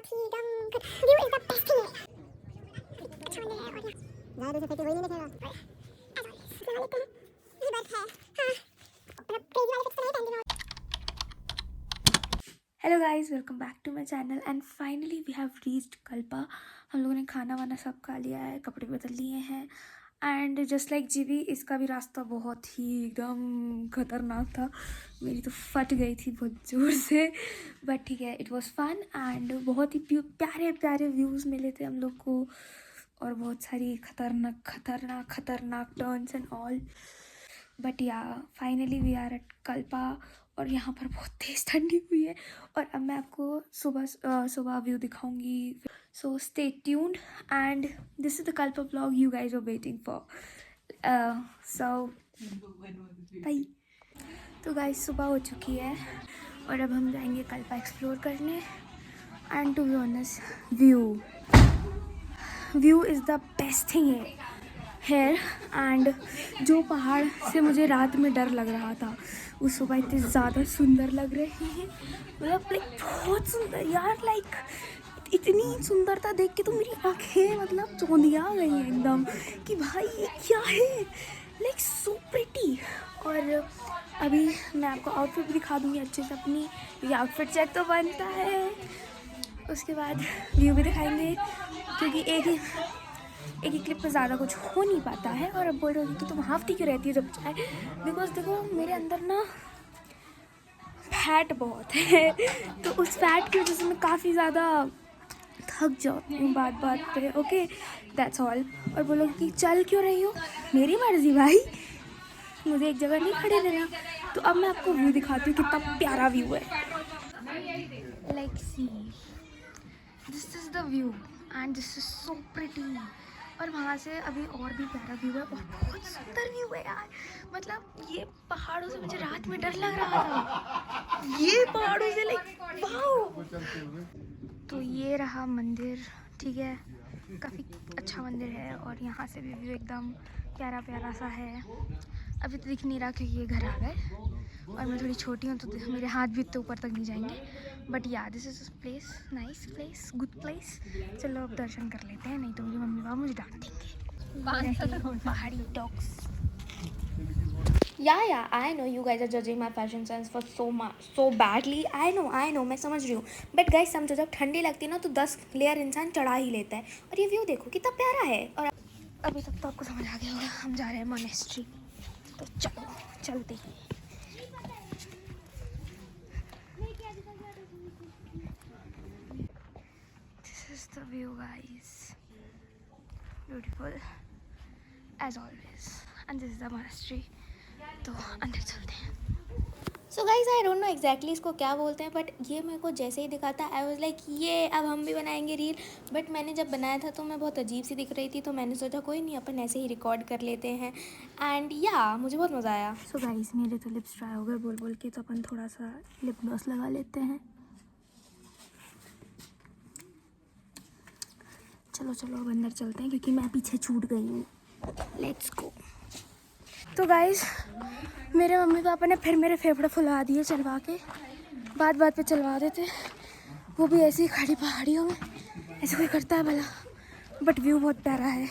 Hello guys, welcome back to my channel and finally we have reached Kalpa. हम लोगों ने खाना वाना सब खा लिया है, कपड़े बदल लिए हैं एंड जस्ट लाइक जीवी इसका भी रास्ता बहुत ही एकदम खतरनाक था। मेरी तो फट गई थी बहुत ज़ोर से, बट ठीक है, इट वाज फन एंड बहुत ही प्यारे प्यारे व्यूज़ मिले थे हम लोग को और बहुत सारी खतरनाक खतरनाक खतरनाक turns and all. But yeah finally we are at Kalpa और यहाँ पर बहुत तेज़ ठंडी हुई है और अब मैं आपको सुबह व्यू दिखाऊंगी। So stay tuned and this is the Kalpa vlog you guys are waiting for. So bye. तो गाइज सुबह हो चुकी है और अब हम जाएंगे कल्पा एक्सप्लोर करने and to be honest view is the best thing है एंड जो पहाड़ से मुझे रात में डर लग रहा था वो सुबह इतने ज़्यादा सुंदर लग रहे हैं। मतलब लाइक बहुत सुंदर यार, लाइक इतनी सुंदरता देख के तो मेरी आंखें मतलब चौंधिया गई हैं एकदम कि भाई ये क्या है, लाइक सो प्रिटी। और अभी मैं आपको आउटफिट भी दिखा दूँगी अच्छे से अपनी, ये आउटफिट चेक तो बनता है। उसके बाद व्यू भी दिखाएंगे क्योंकि एक ही क्लिप में ज़्यादा कुछ हो नहीं पाता है। और अब बोल रही कि तुम हाफ क्यों रहती है जब चाहे, बिकॉज देखो मेरे अंदर ना फैट बहुत है तो उस फैट की वजह से मैं काफ़ी ज़्यादा थक जाती हूँ बात बात पे। Okay that's all. और बोलोगे कि चल क्यों रही हो, मेरी मर्जी भाई, मुझे एक जगह नहीं खड़े रहना। तो अब मैं आपको व्यू दिखाती हूँ, कितना प्यारा व्यू है। Like see this is the view and this is so pretty. और वहाँ से अभी और भी प्यारा व्यू है और बहुत सुंदर व्यू है यार। मतलब ये पहाड़ों से मुझे रात में डर लग रहा था, ये पहाड़ों से लाइक वाओ। तो ये रहा मंदिर, ठीक है, काफ़ी अच्छा मंदिर है और यहाँ से भी व्यू एकदम प्यारा प्यारा सा है। अभी तो दिख नहीं रहा क्योंकि ये घर आ गए और मैं थोड़ी छोटी हूँ तो मेरे हाथ भी इतने ऊपर तक नहीं जाएंगे। बट या this is place, nice place, good place. चलो अब दर्शन कर लेते हैं, नहीं तो मेरी मम्मी पापा मुझे डांट देंगे। पहाड़ी dogs. Yeah I know you guys are judging my fashion sense for so badly. I know मैं समझ रही हूँ, बट गाइज समझो जब ठंडी लगती है ना तो 10 लेयर इंसान चढ़ा ही लेता है। और ये व्यू देखो कितना प्यारा है। और अभी तक तो आपको समझ आ गया होगा, हम जा रहे हैं मोनेस्ट्री, तो चलो चलते हैं। This is the view guys, beautiful as always and this is the monastery। तो अंदर चलते हैं। So guys I don't know exactly इसको क्या बोलते हैं, बट ये मेरे को जैसे ही दिखाता आई वाज लाइक ये अब हम भी बनाएंगे रील। बट मैंने जब बनाया था तो मैं बहुत अजीब सी दिख रही थी, तो मैंने सोचा कोई नहीं, अपन ऐसे ही रिकॉर्ड कर लेते हैं एंड या मुझे बहुत मज़ा आया। सो गाइज मेरे तो लिप्स ड्राई हो गए बोल बोल के, तो अपन थोड़ा सा लिप ग्लॉस लगा लेते हैं। चलो चलो अब अंदर चलते हैं क्योंकि मैं पीछे छूट गई हूँ। Let's go. तो गाइज मेरे मम्मी पापा ने फिर मेरे फेफड़े फुला दिए चलवा के, बात बात पे चलवा देते, वो भी ऐसी खड़ी पहाड़ियों में, ऐसे कोई करता है भला। बट व्यू बहुत प्यारा है।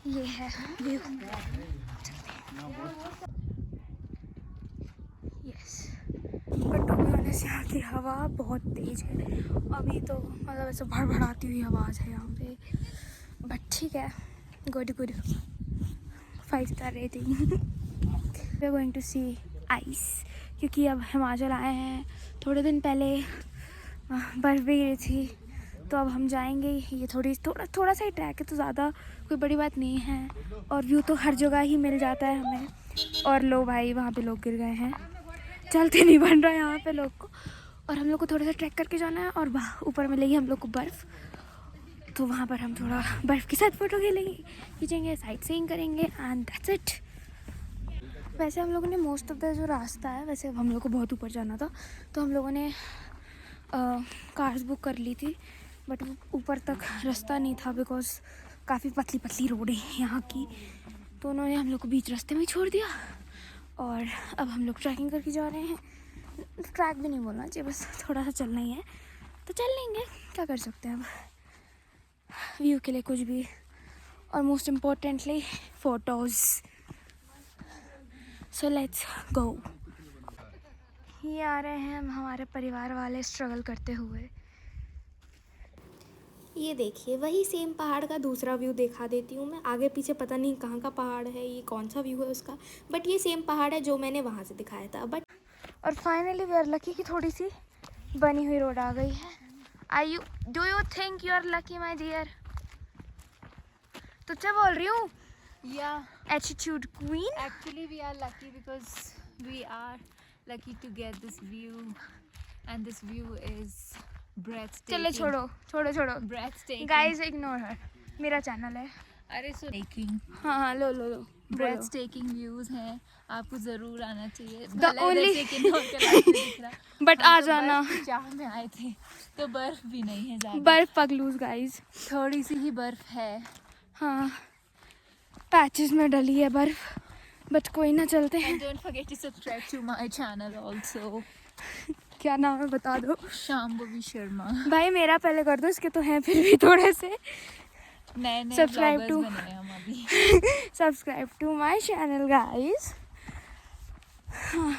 ये है व्यू। यस बट यहाँ की हवा बहुत तेज़ है अभी, तो मतलब ऐसे भड़भड़ाती हुई आवाज़ है यहाँ पे, बट ठीक है, good 5 star rating. We are going to see ice क्योंकि अब हिमाचल आए हैं, थोड़े दिन पहले बर्फ़ भी गिरी थी, तो अब हम जाएंगे। ये थोड़ा सा ही ट्रैक है, तो ज़्यादा कोई बड़ी बात नहीं है और व्यू तो हर जगह ही मिल जाता है हमें। और लो भाई वहाँ पे लोग गिर गए हैं, चलते नहीं बन रहा है यहाँ पे लोग को, और हम लोग को थोड़ा सा ट्रैक करके जाना है और वहाँ ऊपर मिलेगी हम लोग को बर्फ़, तो वहाँ पर हम थोड़ा बर्फ़ के साथ फ़ोटो खींचेंगे, साइट सीइंग करेंगे एंड दैट्स इट। वैसे हम लोगों ने मोस्ट ऑफ द जो रास्ता है, वैसे हम लोग को बहुत ऊपर जाना था तो हम लोगों ने कार्स बुक कर ली थी, बट ऊपर तक रास्ता नहीं था बिकॉज काफ़ी पतली पतली रोडें हैं यहाँ की, तो उन्होंने हम लोग को बीच रास्ते में छोड़ दिया और अब हम लोग ट्रैकिंग करके जा रहे हैं। ट्रैक भी नहीं बोलना चाहिए, बस थोड़ा सा चलना ही है तो चल लेंगे, क्या कर सकते हैं अब, व्यू के लिए कुछ भी, और most importantly photos. So let's go. ये आ रहे हैं हम हमारे परिवार वाले स्ट्रगल करते हुए। ये देखिए वही सेम पहाड़ का दूसरा व्यू दिखा देती हूँ मैं। आगे पीछे पता नहीं कहाँ का पहाड़ है, ये कौन सा व्यू है उसका, बट ये सेम पहाड़ है जो मैंने वहाँ से दिखाया था। बट और फाइनली वी आर लकी कि थोड़ी सी बनी हुई रोड आ गई है। Do you think you are lucky my dear? तुझसे बोल रही हूँ। Yeah, attitude queen. actually we are lucky because we are lucky to get this view, and this view is breathtaking. चलो छोड़ो छोड़ो छोड़ो, Breathtaking. गाइस इग्नोर हर, मेरा channel है। अरे so taking. हाँ हाँ लो लो लो। Breathtaking views हैं, आपको जरूर आना चाहिए। The only- जैसे कि नॉर्थ कैरोलिना दिख रहा, बट हम आ तो जाना, बर्फ की चाह में आए थे तो बर्फ भी नहीं है ज़्यादा, बर्फ पगलूस गाइस। थोड़ी सी ही बर्फ है। हाँ पैचेस में डली है बर्फ, बट कोई ना चलते हैं। And don't forget to subscribe to my channel also. क्या नाम है बता दो। शाम्भवी शर्मा। भाई मेरा पहले कर दो, इसके तो हैं फिर भी थोड़े से। नए नए Subscribe ब्लॉगर्स to- बने हैं हम अभी। Subscribe to my channel guys. हाँ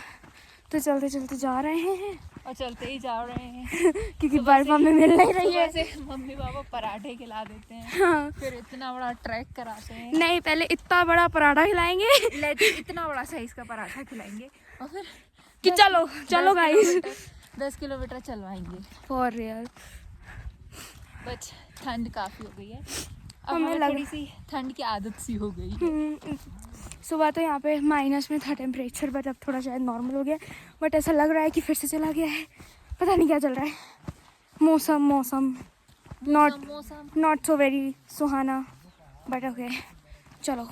तो चलते चलते जा रहे हैं और चलते ही जा रहे हैं क्योंकि सुबह बर्फ से- हमें मिल नहीं रही सुबह है। से मम्मी पापा पराठे खिला देते हैं, हाँ फिर इतना बड़ा ट्रैक कराते हैं, नहीं पहले इतना बड़ा पराठा खिलाएंगे इतना बड़ा साइज का पराठा खिलाएंगे और फिर कि चलो चलो गाइस 10 किलोमीटर चलवाएंगे। For real. बट ठंड काफ़ी हो गई है, अब हमें हमें लग- थोड़ी सी ठंड की आदत सी हो गई है। सुबह तो यहाँ पे माइनस में था टेम्परेचर, बट अब थोड़ा शायद नॉर्मल हो गया, बट ऐसा लग रहा है कि फिर से चला गया है, पता नहीं क्या चल रहा है। मौसम मौसम not so very Suhana, but okay चलो।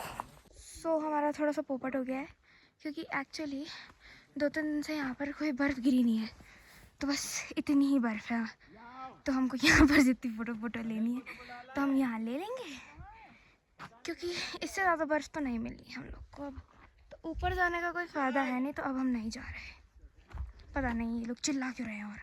सो हमारा थोड़ा सा पोपट हो गया है क्योंकि एक्चुअली 2-3 दिन से यहाँ पर कोई बर्फ़ गिरी नहीं है, तो बस इतनी ही बर्फ़ है, तो हमको यहाँ पर जितनी फ़ोटो लेनी है तो हम यहाँ ले लेंगे, क्योंकि इससे ज़्यादा बर्फ़ तो नहीं मिली हम लोग को अब। तो ऊपर जाने का कोई फ़ायदा है नहीं, तो अब हम नहीं जा रहे। पता नहीं ये लोग चिल्ला क्यों रहे हैं। और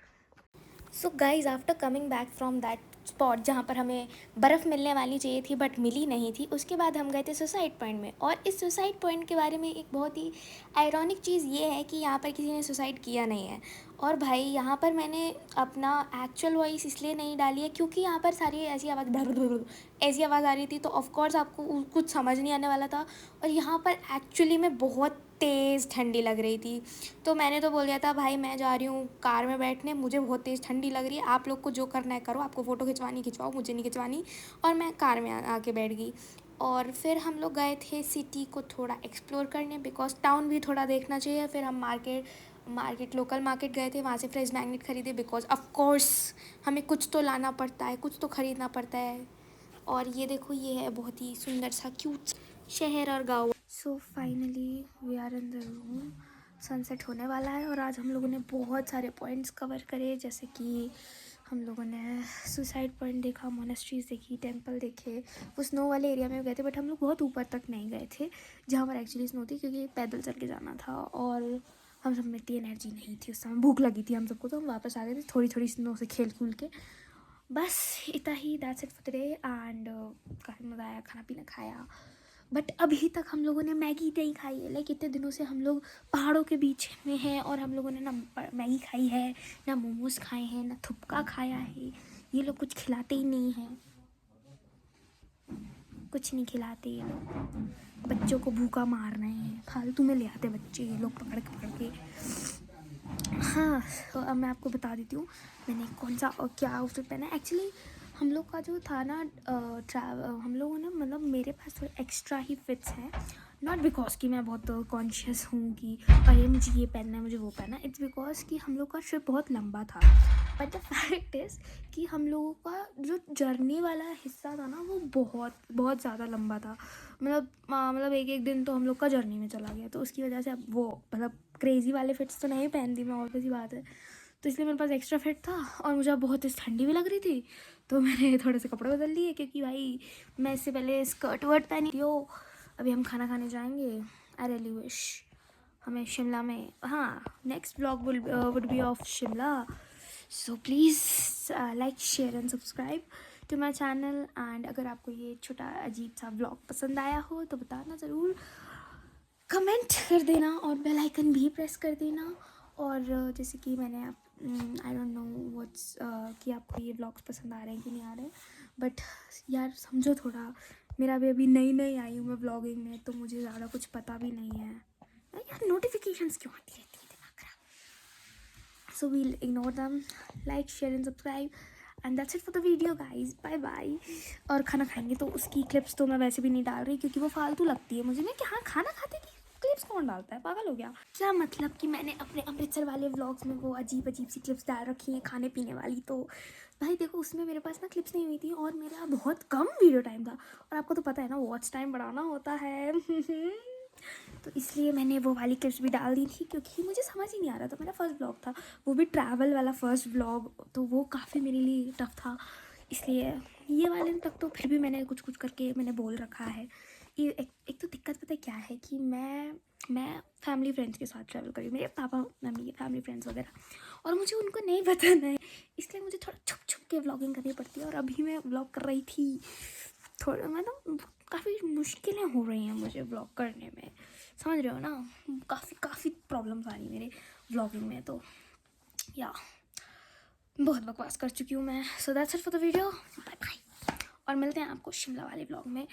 so guys after coming back from that spot जहाँ पर हमें बर्फ़ मिलने वाली चाहिए थी बट मिली नहीं थी, उसके बाद हम गए थे सुसाइड पॉइंट में। और इस सुसाइड पॉइंट के बारे में एक बहुत ही आयरॉनिक चीज़ ये है कि यहाँ पर किसी ने सुसाइड किया नहीं है। और भाई यहाँ पर मैंने अपना एक्चुअल वॉइस इसलिए नहीं डाली है क्योंकि यहाँ पर सारी ऐसी आवाज़ आ रही थी, तो ऑफकोर्स आपको कुछ समझ नहीं आने वाला था। और यहाँ पर एक्चुअली में बहुत तेज़ ठंडी लग रही थी, तो मैंने तो बोल दिया था भाई मैं जा रही हूँ कार में बैठने, मुझे बहुत तेज़ ठंडी लग रही है, आप लोग को जो करना है करो, आपको फ़ोटो खिंचवानी खिंचवाओ, मुझे नहीं खिंचवानी। और मैं कार में आके बैठ गई। और फिर हम लोग गए थे सिटी को थोड़ा एक्सप्लोर करने, बिकॉज टाउन भी थोड़ा देखना चाहिए। फिर हम लोकल मार्केट गए थे, वहाँ से फ्रेश मैग्नेट खरीदे, बिकॉज ऑफ कोर्स हमें कुछ तो लाना पड़ता है, कुछ तो ख़रीदना पड़ता है। और ये देखो ये है बहुत ही सुंदर सा क्यूट शहर और गाँव। So finally we are in the room, sunset होने वाला है और आज हम लोगों ने बहुत सारे पॉइंट्स कवर करे, जैसे कि हम लोगों ने सुसाइड पॉइंट देखा, मोनेस्ट्रीज देखी, टेंपल देखे। वो स्नो वाले एरिया में गए थे, बट हम लोग बहुत ऊपर तक नहीं गए थे जहाँ पर एक्चुअली स्नो थी, क्योंकि पैदल चल के जाना था और हम सब में इतनी एनर्जी नहीं थी उस समय, भूख लगी थी हम सबको, तो हम वापस आ गए थे थोड़ी स्नो से खेल के। बस इतना ही, that's it for today. And काफ़ी मज़ा आया, खाना पीना खाया, बट अभी तक हम लोगों ने मैगी नहीं खाई है। लाइक इतने दिनों से हम लोग पहाड़ों के बीच में हैं और हम लोगों ने ना मैगी खाई है, ना मोमोज खाए हैं, ना थुपका खाया है। ये लोग कुछ खिलाते ही नहीं हैं, कुछ नहीं खिलाते ये लोग, बच्चों को भूखा मार रहे हैं, फालतू में ले आते बच्चे ये लोग पकड़ के। हाँ तो अब मैं आपको बता देती हूँ मैंने कौन सा और क्या आउटफिट पहना है। एक्चुअली हम लोग का जो था ना हम लोगों ने मतलब मेरे पास थोड़े एक्स्ट्रा ही फिट्स हैं, नॉट बिकॉज कि मैं बहुत कॉन्शियस हूँ कि अरे मुझे ये पहनना है मुझे वो पहनना है, इट्स बिकॉज कि हम लोग का ट्रिप बहुत लंबा था। बट द फैक्ट इज़ कि हम लोगों का जो जर्नी वाला हिस्सा था ना वो बहुत ज़्यादा लंबा था। मतलब एक दिन तो हम लोग का जर्नी में चला गया, तो उसकी वजह से अब वो मतलब क्रेज़ी वाले फिट्स तो नहीं पहनती मैं, और सी बात है, तो इसलिए मेरे पास एक्स्ट्रा फिट था। और मुझे बहुत इस ठंडी भी लग रही थी, तो मैंने थोड़े से कपड़े बदल लिए, क्योंकि भाई मैं इससे पहले स्कर्ट वर्ट पहनी हो। अभी हम खाना खाने जाएंगे, आई रियली विश हमें शिमला में, हाँ, next blog would be of Shimla. So please like share and subscribe to my channel. And अगर आपको ये छोटा अजीब सा व्लॉग पसंद आया हो तो बताना ज़रूर, कमेंट कर देना और बेल आइकन भी प्रेस कर देना. और जैसे कि मैंने आई डोंट नो व्हाट्स कि आपको ये व्लॉग्स पसंद आ रहे हैं कि नहीं आ रहे हैं, बट यार समझो थोड़ा, मेरा भी अभी नई आई हूँ मैं व्लॉगिंग में, तो मुझे ज़्यादा कुछ पता भी नहीं है यार. नोटिफिकेशंस क्यों आती रहती है, दिमाग खराब. So we'll ignore them. Like share and subscribe and that's it for the video guys. Bye bye. और खाना खाएंगे तो उसकी क्लिप्स तो मैं वैसे भी नहीं डाल रही क्योंकि वो फालतू लगती है मुझे. मैं क्या खाना खाते की क्लिप्स कौन डालता है, पागल हो गया क्या? मतलब कि मैंने अपने अमृतसर वाले व्लॉग्स में वो अजीब सी क्लिप्स डाल रखी हैं खाने पीने वाली, तो भाई देखो उसमें मेरे पास ना क्लिप्स नहीं हुई थी और मेरा बहुत कम वीडियो टाइम था, और आपको तो पता है ना वॉच टाइम बढ़ाना होता है. तो इसलिए मैंने वो वाली क्लिप्स भी डाल दी थी क्योंकि मुझे समझ ही नहीं आ रहा था. मेरा फर्स्ट ब्लॉग था, वो भी ट्रैवल वाला फर्स्ट ब्लॉग, तो वो काफ़ी मेरे लिए टफ था. इसलिए ये वाले तक तो फिर भी मैंने कुछ करके मैंने बोल रखा है. ये एक तो दिक्कत पता है क्या है कि मैं फैमिली फ्रेंड्स के साथ ट्रैवल करी, मेरे पापा मम्मी फैमिली फ्रेंड्स वगैरह, और मुझे उनको नहीं बताना है, इसलिए मुझे थोड़ा छुप के व्लॉगिंग करनी पड़ती है. और अभी मैं व्लॉग कर रही थी, थोड़ा मतलब काफ़ी मुश्किलें हो रही हैं मुझे व्लॉग करने में, समझ रहे हो ना. काफ़ी प्रॉब्लम्स आ रही मेरे व्लॉगिंग में, तो या बहुत बकवास कर चुकी हूँ मैं. So that's it for the video. Bye bye. और मिलते हैं आपको शिमला वाले व्लॉग में.